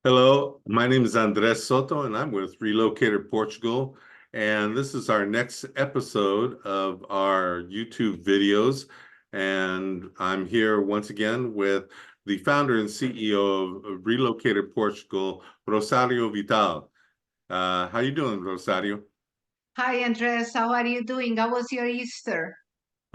Hello, my name is Andres Soto, and I'm with Relocator Portugal. And this is our next episode of our YouTube videos. And I'm here once again with the founder and CEO of Relocator Portugal, Rosario Vital. How you doing, Rosario? Hi, Andres. How are you doing? How was your Easter?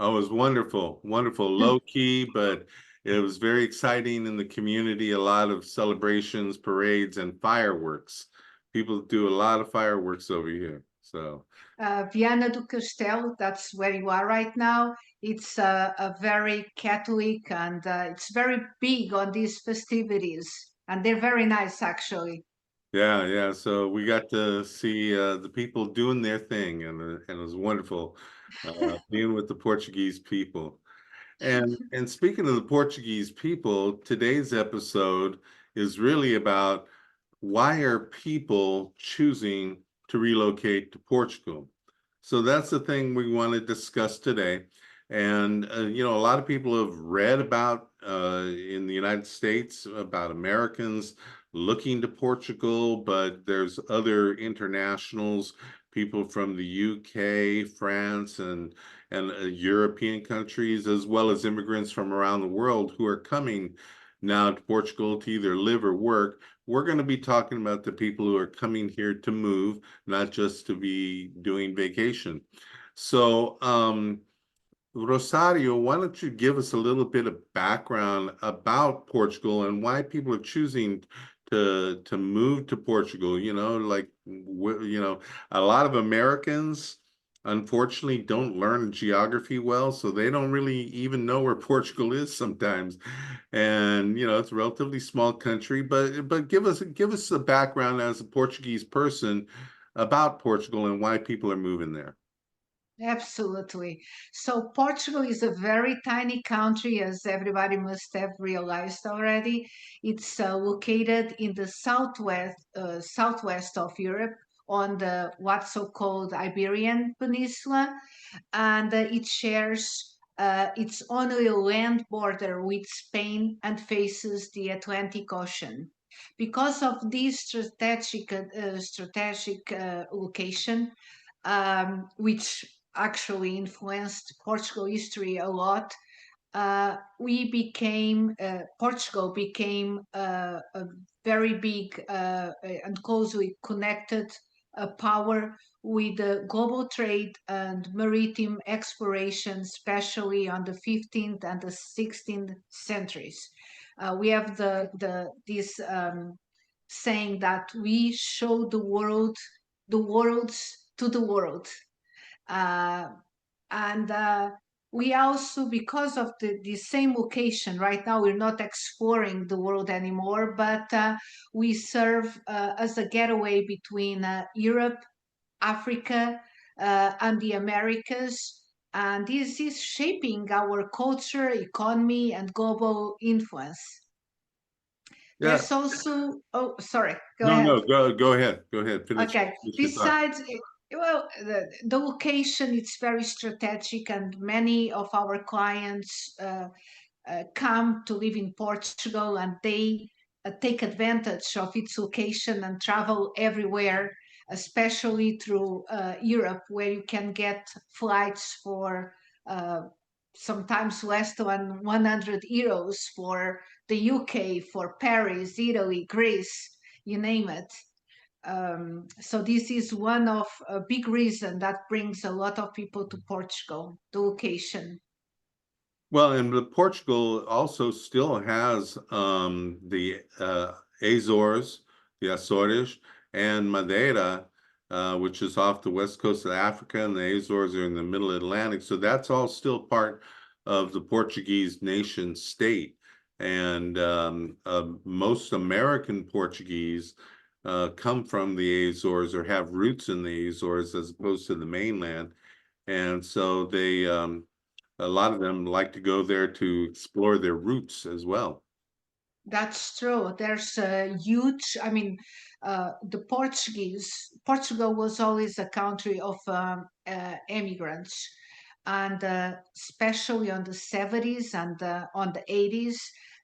Oh, it was wonderful, wonderful, low key, but it was very exciting in the community. A lot of celebrations, parades, and fireworks. People do a lot of fireworks over here. So, Viana do Castelo, that's where you are right now. It's a very Catholic and it's very big on these festivities. And they're very nice, actually. yeah, yeah. So we got to see the people doing their thing, and it was wonderful being with the Portuguese people. And speaking of the Portuguese people, today's episode is really about why are people choosing to relocate to Portugal? So that's the thing we want to discuss today. And a lot of people have read about in the United States about Americans looking to Portugal, but there's other internationals, people from the UK, France, and European countries, as well as immigrants from around the world who are coming now to Portugal to either live or work. We're going to be talking about the people who are coming here to move, not just to be doing vacation. So, Rosario, why don't you give us a little bit of background about Portugal and why people are choosing to move to Portugal? A lot of Americans unfortunately don't learn geography well, so they don't really even know where Portugal is sometimes. And it's a relatively small country, but give us a background as a Portuguese person about Portugal and why people are moving there. Absolutely. So Portugal is a very tiny country, as everybody must have realized already. It's located in the southwest of Europe on the what's so-called Iberian Peninsula, and it shares its only land border with Spain and faces the Atlantic Ocean. Because of this strategic location, which actually influenced Portugal history a lot, Portugal became a very big and closely connected power with global trade and maritime exploration, especially on the 15th and the 16th centuries. We have this saying that we show the worlds to the world. Uh, and we also, because of the same location, right now we're not exploring the world anymore, but we serve as a getaway between Europe, Africa, and the Americas. And this is shaping our culture, economy, and global influence. Yeah. There's also, oh, sorry, go No, ahead. no, go ahead. Go ahead. Okay. Finish your thought. Besides, well, the location it's very strategic, and many of our clients come to live in Portugal, and they take advantage of its location and travel everywhere, especially through Europe, where you can get flights for uh, sometimes less than 100 euros for the UK, for Paris, Italy, Greece, you name it. So this is one of a big reason that brings a lot of people to Portugal, the location. Well, and Portugal also still has the Azores, the Azores, and Madeira, which is off the west coast of Africa, and the Azores are in the middle Atlantic. So that's all still part of the Portuguese nation state. And most American Portuguese come from the Azores or have roots in the Azores as opposed to the mainland. And so a lot of them like to go there to explore their roots as well. That's true. There's a huge, I mean, Portugal was always a country of immigrants. And especially on the 70s and on the 80s,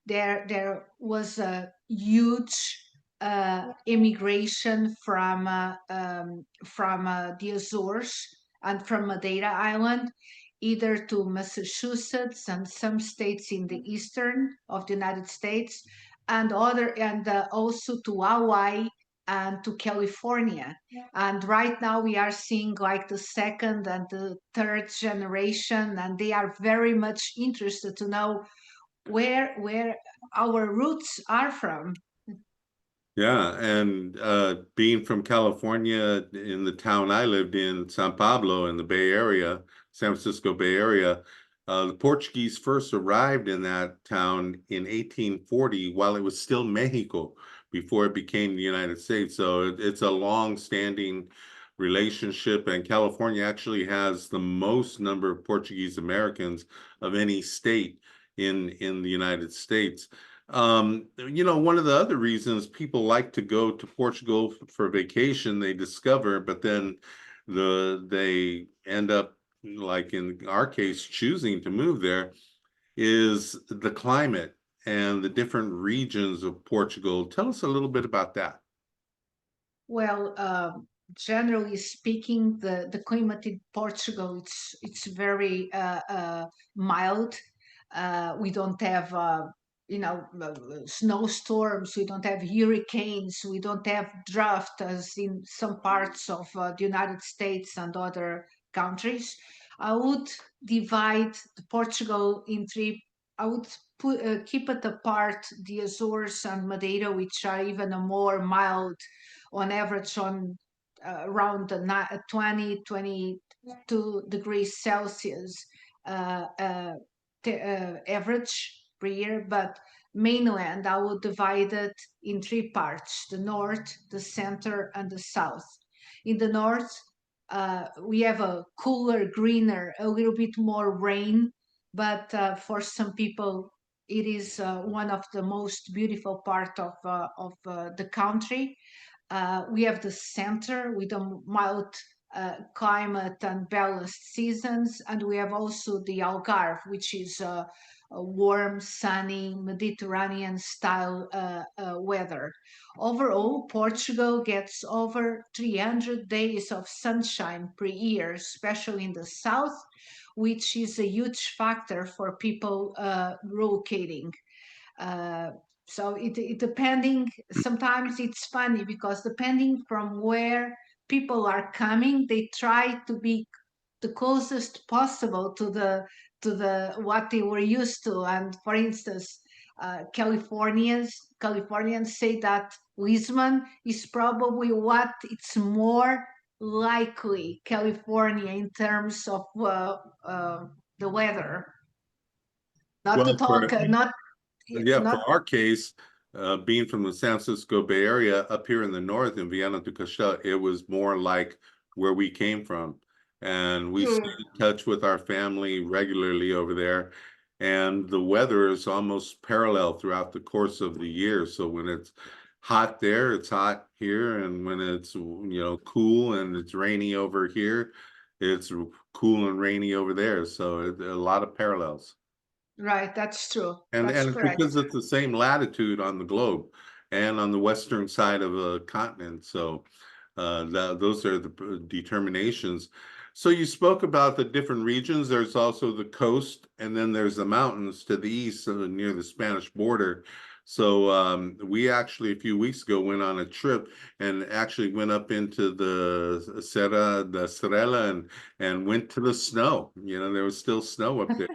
there was a huge immigration from the Azores and from Madeira Island, either to Massachusetts and some states in the eastern of the United States, and also to Hawaii and to California. And right now we are seeing like the second and the third generation, and they are very much interested to know where our roots are from. Yeah, and being from California in the town I lived in, San Pablo in the Bay Area, San Francisco Bay Area, the Portuguese first arrived in that town in 1840 while it was still Mexico before it became the United States. So it's a long-standing relationship, and California actually has the most number of Portuguese Americans of any state in the United States. One of the other reasons people like to go to Portugal for vacation, they discover, but then they end up, like in our case, choosing to move there, is the climate and the different regions of Portugal. Tell us a little bit about that. Well, generally speaking, the climate in Portugal it's very mild. We don't have snowstorms. We don't have hurricanes. We don't have drought as in some parts of the United States and other countries. I would divide Portugal in three. I would keep it apart the Azores and Madeira, which are even a more mild on average on around the 22 degrees Celsius uh, uh, average per year. But mainland, I will divide it in three parts: the north, the center, and the south. In the north, we have a cooler, greener, a little bit more rain, but for some people, it is one of the most beautiful part of the country. We have the center with a mild climate and balanced seasons, and we have also the Algarve, which is a warm, sunny, Mediterranean style weather. Overall, Portugal gets over 300 days of sunshine per year, especially in the south, which is a huge factor for people relocating. Uh, so it depending, sometimes it's funny because depending from where people are coming, they try to be the closest possible to the what they were used to. And for instance, Californians say that Lisbon is probably what it's more likely California in terms of the weather. Not to Well, talk, for not our case, being from the San Francisco Bay Area up here in the north in Viana do Castelo, it was more like where we came from. And we stay true. in touch with our family regularly over there. And the weather is almost parallel throughout the course of the year. So when it's hot there, it's hot here. And when it's, cool and it's rainy over here, it's cool and rainy over there. So a lot of parallels. Right, that's true. And That's it's correct. because it's the same latitude on the globe and on the western side of a continent. So those are the determinations. So you spoke about the different regions. There's also the coast, and then there's the mountains to the east near the Spanish border. So we actually a few weeks ago went on a trip and actually went up into the Serra da Estrela and went to the snow. There was still snow up there.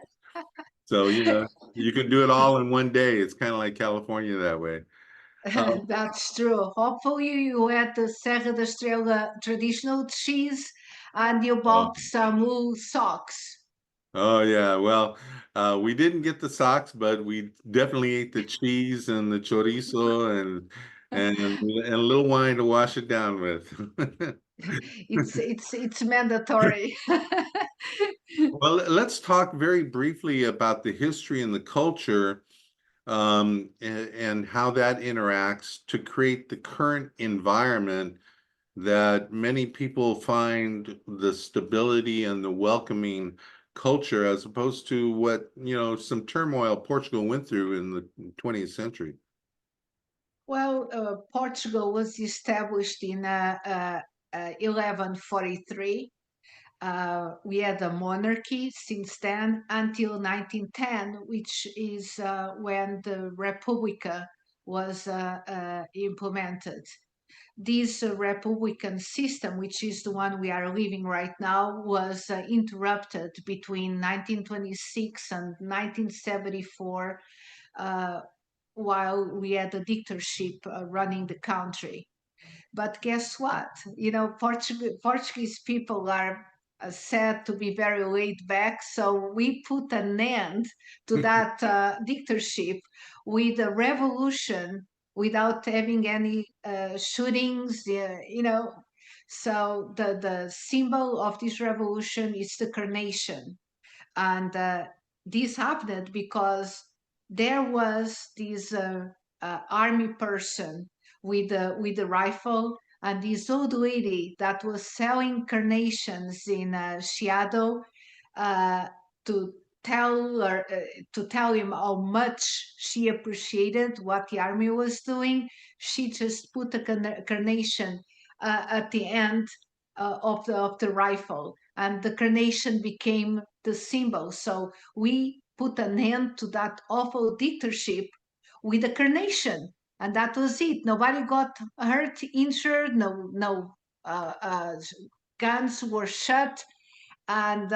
So, you can do it all in one day. It's kind of like California that way. Um, That's true. Hopefully, you had the Serra da Estrela traditional cheese and you oh, bought some wool socks. oh yeah. Well, we didn't get the socks, but we definitely ate the cheese and the chorizo and a little wine to wash it down with. It's mandatory. Well, let's talk very briefly about the history and the culture and how that interacts to create the current environment that many people find the stability and the welcoming culture as opposed to what, some turmoil Portugal went through in the 20th century. Well, Portugal was established in 1143. We had a monarchy since then until 1910, which is when the Republica was implemented. This republican system, which is the one we are living right now, was interrupted between 1926 and 1974, uh, while we had a dictatorship running the country. But guess what? Portuguese people are said to be very laid back. So we put an end to that dictatorship with a revolution without having any shootings, So the symbol of this revolution is the carnation. And this happened because there was this army person with a rifle, and this old lady that was selling carnations in Chiado, uh, to to tell him how much she appreciated what the army was doing. She just put a carnation at the end of the rifle, and the carnation became the symbol. So we put an end to that awful dictatorship with a carnation, and that was it. Nobody got hurt, injured. No guns were shot, and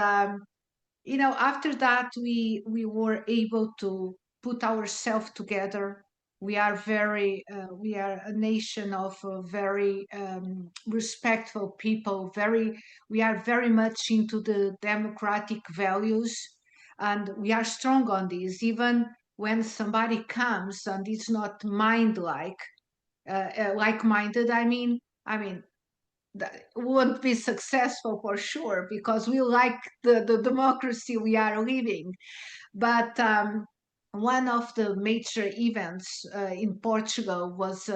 after that we were able to put ourselves together. We are a nation of very respectful people. We are very much into the democratic values, and we are strong on this. Even when somebody comes and it's not like-minded, I mean that won't be successful for sure, because we like the democracy we are living. But one of the major events in Portugal was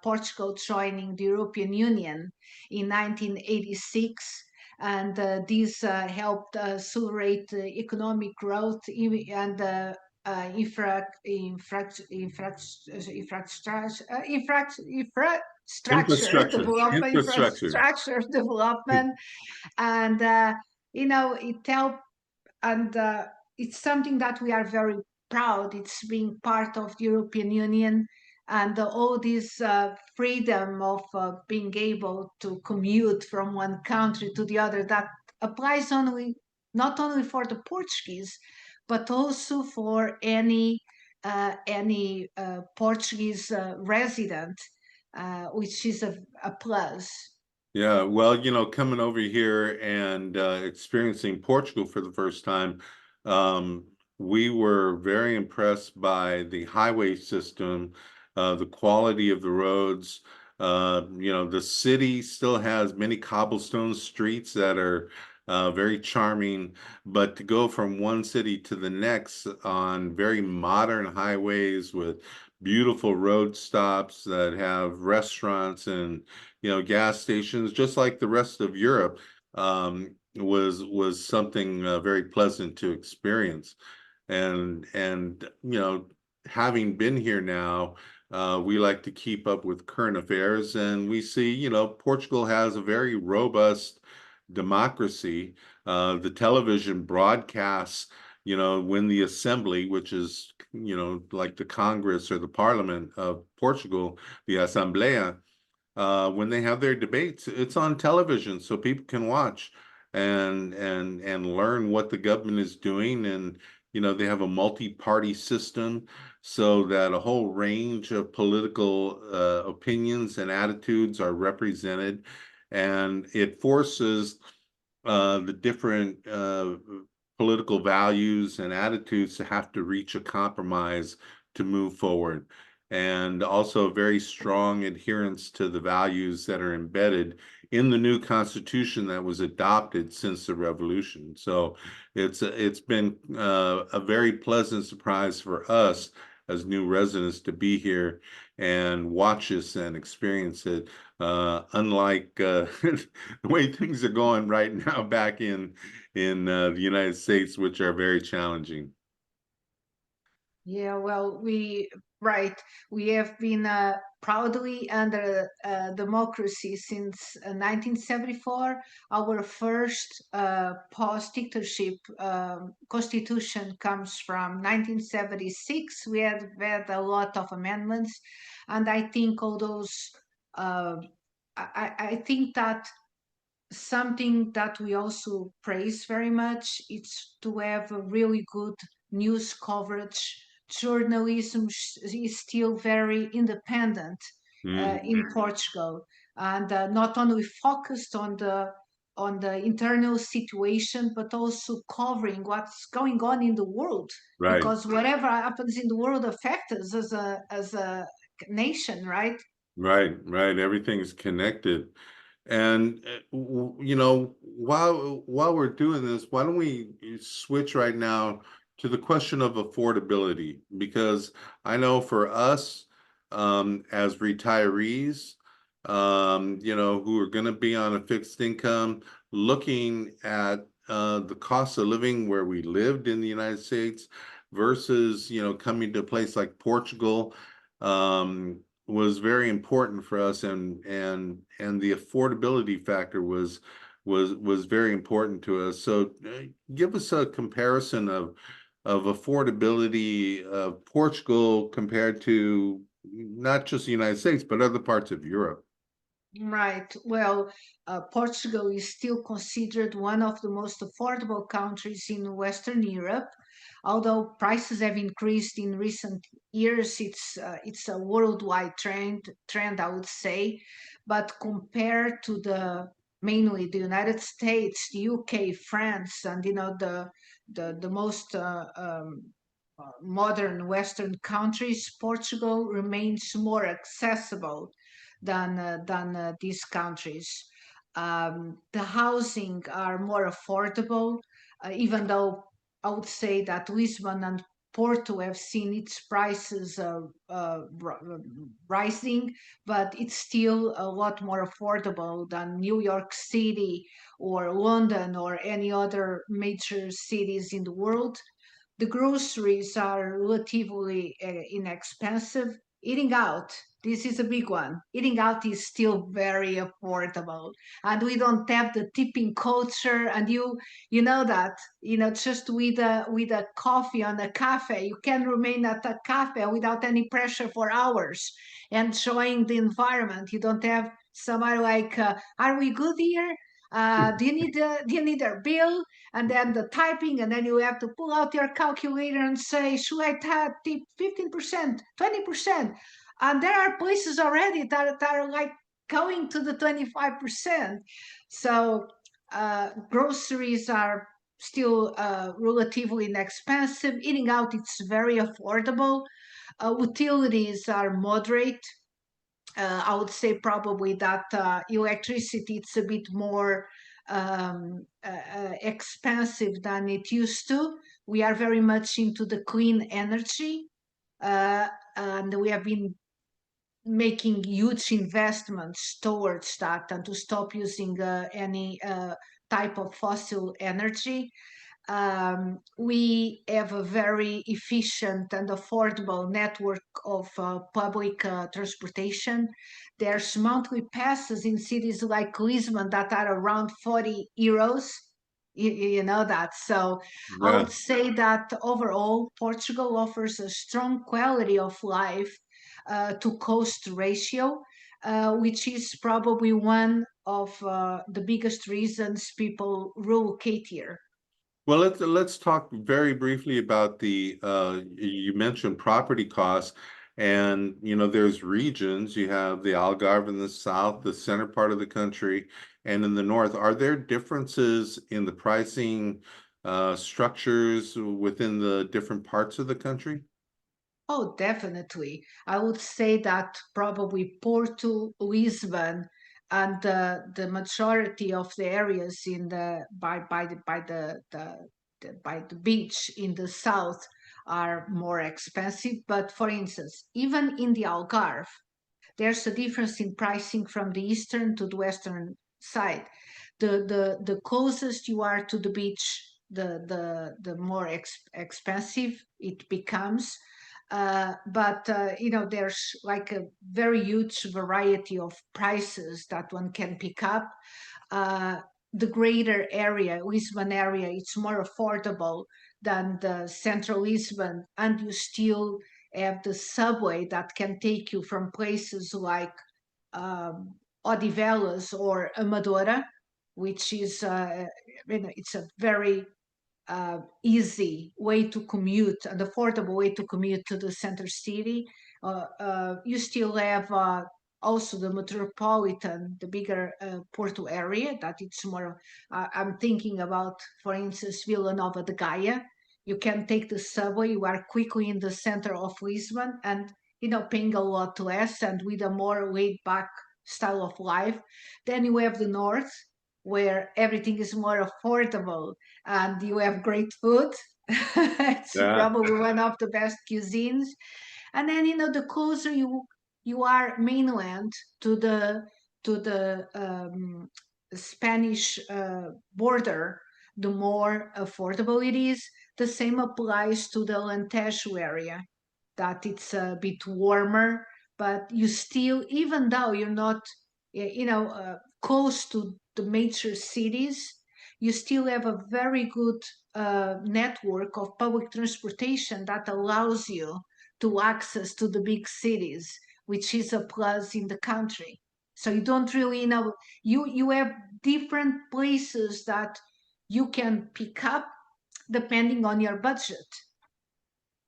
Portugal joining the European Union in 1986, and this helped accelerate economic growth and infrastructure development, Infrastructure. and it helped. And it's something that we are very proud. It's being part of the European Union, and all this freedom of being able to commute from one country to the other, that applies only not only for the Portuguese, but also for any Portuguese resident, which is a plus. Yeah, well, coming over here and experiencing Portugal for the first time, um, we were very impressed by the highway system, the quality of the roads. The city still has many cobblestone streets that are very charming, but to go from one city to the next on very modern highways with beautiful road stops that have restaurants and gas stations, just like the rest of Europe, was something very pleasant to experience. And having been here now, we like to keep up with current affairs, and we see, Portugal has a very robust democracy. The television broadcasts, when the assembly, which is, like the Congress or the Parliament of Portugal, the Assembleia, when they have their debates, it's on television so people can watch and learn what the government is doing. And they have a multi-party system so that a whole range of political opinions and attitudes are represented, and it forces the different political values and attitudes to have to reach a compromise to move forward, and also very strong adherence to the values that are embedded in the new constitution that was adopted since the revolution. So it's been a very pleasant surprise for us as new residents to be here and watch this and experience it. Unlike the way things are going right now back in the United States, which are very challenging. Yeah, well, right, we have been proudly under democracy since 1974. Our first post-dictatorship constitution comes from 1976. We have had a lot of amendments, and I think all those, uh, I think that something that we also praise very much is to have a really good news coverage. Journalism is still very independent Hmm. in Portugal, and not only focused on the internal situation, but also covering what's going on in the world. Right. Because whatever happens in the world affects us as a nation, right? Right, right. Everything's connected. And while we're doing this, why don't we switch right now to the question of affordability? Because I know for us, as retirees, who are going to be on a fixed income, looking at the cost of living where we lived in the United States versus, coming to a place like Portugal. Was very important for us, and the affordability factor was very important to us. So give us a comparison of affordability of Portugal compared to not just the United States but other parts of Europe. Right. Well, Portugal is still considered one of the most affordable countries in Western Europe. Although prices have increased in recent years, it's a worldwide trend, I would say. But compared to the mainly the United States, the UK, France, and the most modern Western countries, Portugal remains more accessible than these countries. The housing are more affordable, even though I would say that Lisbon and Porto have seen its prices rising, but it's still a lot more affordable than New York City or London or any other major cities in the world. The groceries are relatively inexpensive. Eating out, this is a big one. Eating out is still very affordable, and we don't have the tipping culture. And you know that just with a coffee on a cafe, you can remain at a cafe without any pressure for hours, enjoying the environment. You don't have somebody like, "Are we good here? Do you need a bill?" And then the typing, and then you have to pull out your calculator and say, should I tip 15%, 20%? And there are places already that are like going to the 25%. So groceries are still relatively inexpensive. Eating out, it's very affordable. Utilities are moderate. I would say probably that electricity it's a bit more expensive than it used to. We are very much into the clean energy, uh, and we have been making huge investments towards that and to stop using any type of fossil energy. We have a very efficient and affordable network of public transportation. There's monthly passes in cities like Lisbon that are around 40 euros. You know that. So I Yeah. would say that overall, Portugal offers a strong quality of life to cost ratio, which is probably one of the biggest reasons people relocate here. Well, let's talk very briefly about the you mentioned property costs, and there's regions. You have the Algarve in the south, the center part of the country, and in the north. Are there differences in the pricing structures within the different parts of the country? Oh, definitely. I would say that probably Porto, Lisbon, and the majority of the areas in the by the beach in the south are more expensive. But for instance, even in the Algarve, there's a difference in pricing from the eastern to the western side. The closest you are to the beach, the more expensive it becomes. But there's like a very huge variety of prices that one can pick up. uh, the greater area, Lisbon area, it's more affordable than the central Lisbon, and you still have the subway that can take you from places like Odivelas or Amadora, which is it's a very easy way to commute, an affordable way to commute to the center city. You still have also the metropolitan, the bigger Porto area that it's more. I'm thinking about, for instance, Vila Nova de Gaia. You can take the subway. You are quickly in the center of Lisbon, and paying a lot less and with a more laid back style of life. Then you have the north, where everything is more affordable and you have great food. It's Yeah. probably one of the best cuisines. And then the closer you are mainland to the Spanish border, the more affordable it is. The same applies to the Alentejo area, that it's a bit warmer, but you still, even though you're not, close to the major cities, you still have a very good network of public transportation that allows you to access to the big cities, which is a plus in the country. So you don't really you have different places that you can pick up depending on your budget.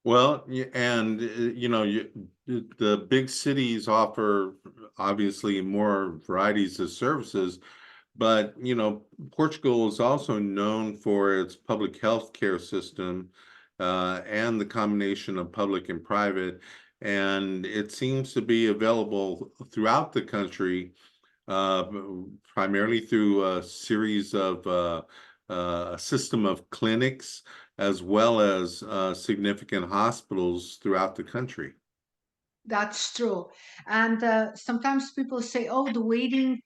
Well, and the big cities offer obviously more varieties of services, but Portugal is also known for its public health care system, and the combination of public and private, and it seems to be available throughout the country, uh, primarily through a series of a system of clinics as well as significant hospitals throughout the country. That's true. And sometimes people say, "Oh, the waiting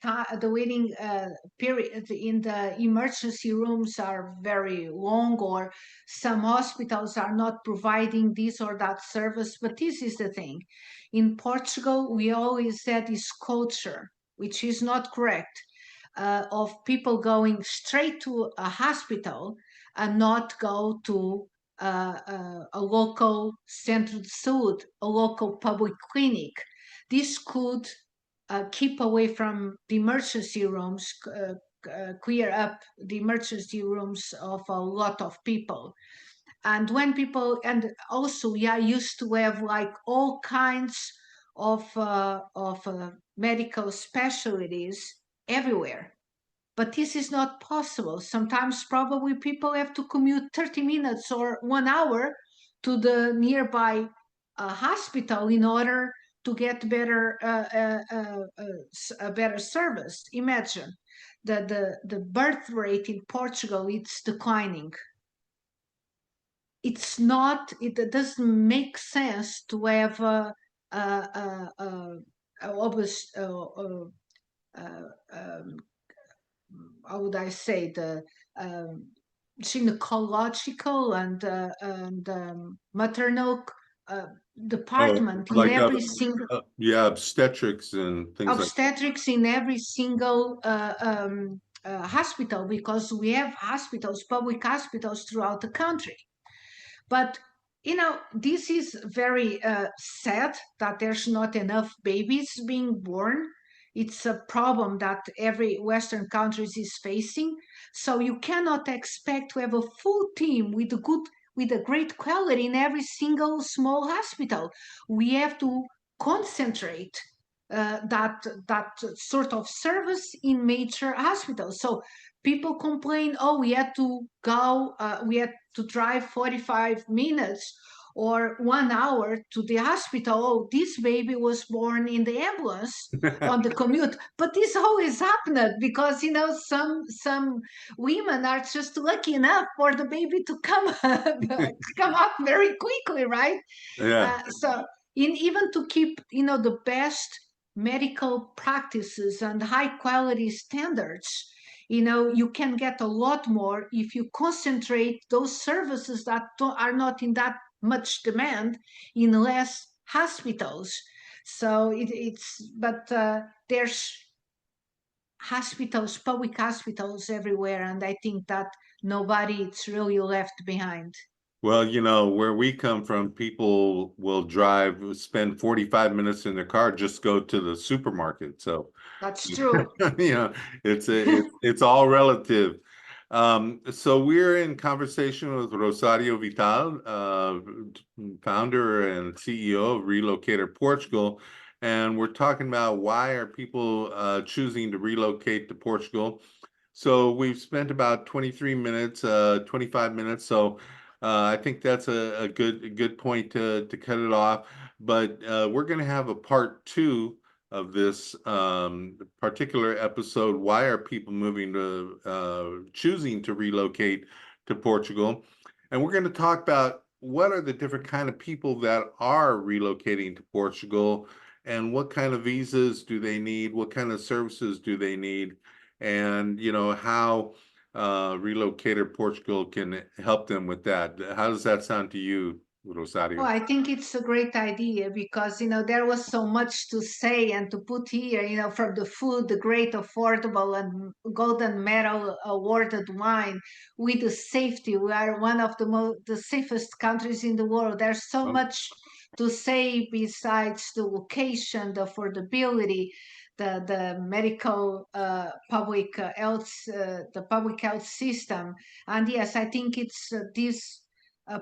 period in the emergency rooms are very long, or some hospitals are not providing this or that service." But this is the thing: in Portugal, we always said this culture, which is not correct, of people going straight to a hospital and not go to a local centro de saúde, a local public clinic. This could keep away from the emergency rooms, clear up the emergency rooms of a lot of people. And when people, and also, yeah, used to have like all kinds of medical specialties everywhere, but this is not possible. Sometimes probably people have to commute 30 minutes or 1 hour to the nearby hospital in order to get a better service. Imagine the birth rate in Portugal, it's declining. It's not, it doesn't make sense to have obvious, how would I say, the um, gynecological and maternal uh, Oh, department in like every single yeah, obstetrics and things like that. obstetrics in every single hospital, because we have hospitals, public hospitals throughout the country. But this is very sad that there's not enough babies being born. It's a problem that every Western countries is facing. So you cannot expect to have a full team with a great quality in every single small hospital. We have to concentrate that sort of service in major hospitals. So people complain, "Oh, we had to drive 45 minutes or 1 hour to the hospital. Oh, this baby was born in the ambulance on the commute." But this always happened because some women are just lucky enough for the baby to come come up very quickly, right? Yeah. So even to keep the best medical practices and high quality standards, you can get a lot more if you concentrate those services that are not in that much demand in less hospitals. So but there's hospitals, public hospitals everywhere, and I think that nobody is really left behind. Well, where we come from, people will spend 45 minutes in their car, just go to the supermarket. So, That's true. you know, it's all relative. So we're in conversation with Rosario Vital, founder and CEO of Relocator Portugal, and we're talking about why are people choosing to relocate to Portugal. So we've spent about 23 minutes, 25 minutes. So I think that's a good point to cut it off. But we're going to have a part two of this particular episode. Why are people choosing to relocate to Portugal? And we're going to talk about what are the different kind of people that are relocating to Portugal, and what kind of visas do they need? What kind of services do they need? And how Relocator Portugal can help them with that. How does that sound to you, Oh, Rosario? I think it's a great idea because, there was so much to say and to put here, from the food, the great affordable and golden medal awarded wine with the safety. We are one of the safest countries in the world. There's so Well, much to say besides the location, the affordability, the medical the public health system. And yes, I think it's this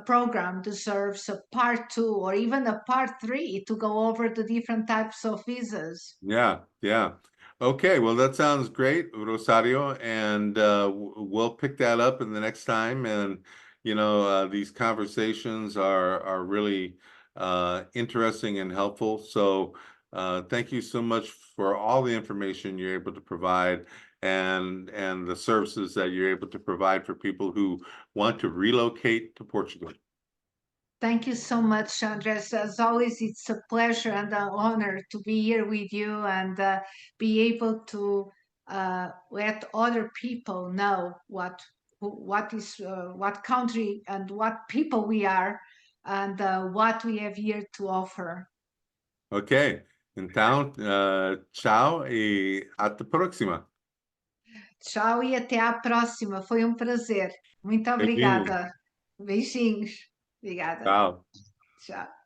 program deserves a part two or even a part three to go over the different types of visas. yeah, yeah. Okay, well, that sounds great, Rosario, and we'll pick that up in the next time. And these conversations are really interesting and helpful. So thank you so much for all the information you're able to provide, and the services that you're able to provide for people who want to relocate to Portugal. Thank you so much, Andres. As always, it's a pleasure and an honor to be here with you and be able to let other people know what country and what people we are and what we have here to offer. Ok, então, tchau e até a próxima. Tchau e até à próxima. Foi um prazer. Muito Beijinho. obrigada. Beijinhos. Obrigada. Tchau. Tchau.